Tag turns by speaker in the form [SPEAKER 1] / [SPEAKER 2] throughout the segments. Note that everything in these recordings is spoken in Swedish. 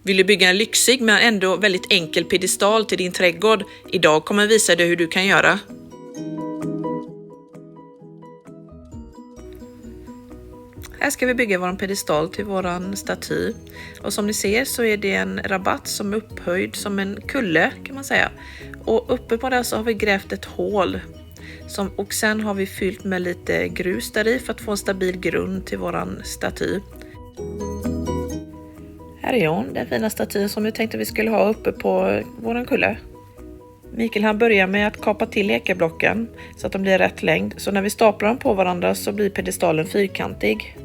[SPEAKER 1] Vill du bygga en lyxig men ändå väldigt enkel pedestal till din trädgård? Idag kommer jag visa dig hur du kan göra. Här ska vi bygga vår pedestal till våran staty. Och som ni ser så är det en rabatt som är upphöjd som en kulle kan man säga. Och uppe på den så har vi grävt ett hål. Och sen har vi fyllt med lite grus där i för att få en stabil grund till våran staty. Här är hon, den fina statyn som vi tänkte vi skulle ha uppe på våran kulle. Mikael han börjar med att kapa till lekablocken så att de blir rätt längd. Så när vi staplar dem på varandra så blir pedestalen fyrkantig.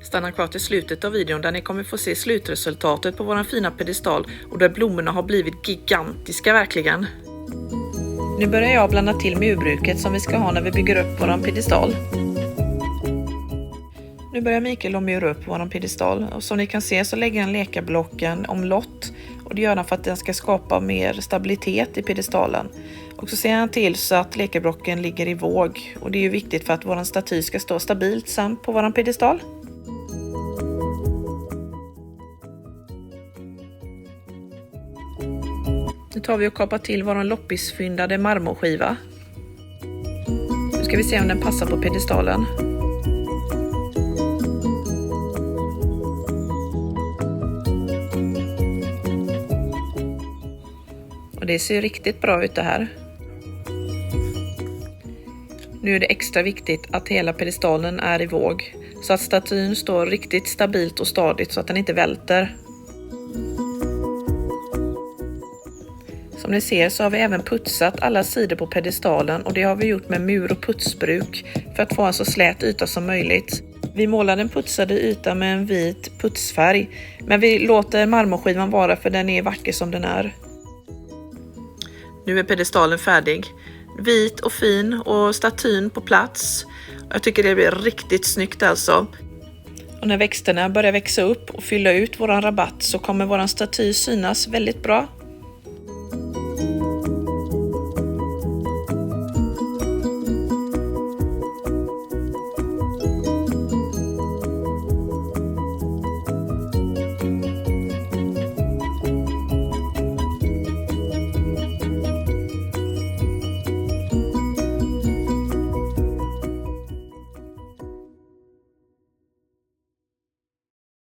[SPEAKER 1] Stanna kvar till slutet av videon där ni kommer få se slutresultatet på våran fina pedestal och där blommorna har blivit gigantiska verkligen. Nu börjar jag blanda till murbruket som vi ska ha när vi bygger upp våran pedestal. Nu börjar Mikael att mura upp våran pedestal och som ni kan se så lägger han lekablocken omlott och det gör han för att den ska skapa mer stabilitet i pedestalen. Och så ser han till så att lekablocken ligger i våg och det är ju viktigt för att våran staty ska stå stabilt sen på våran pedestal. Nu tar vi och kapar till våran loppisfyndade marmorskiva. Nu ska vi se om den passar på pedestalen. Och det ser riktigt bra ut det här. Nu är det extra viktigt att hela pedestalen är i våg. Så att statyn står riktigt stabilt och stadigt så att den inte välter. Som ni ser så har vi även putsat alla sidor på pedestalen och det har vi gjort med mur- och putsbruk för att få en så slät yta som möjligt. Vi målar den putsade ytan med en vit putsfärg men vi låter marmorskivan vara för den är vacker som den är. Nu är pedestalen färdig. Vit och fin och statyn på plats. Jag tycker det blir riktigt snyggt alltså. Och när växterna börjar växa upp och fylla ut våran rabatt så kommer våran staty synas väldigt bra.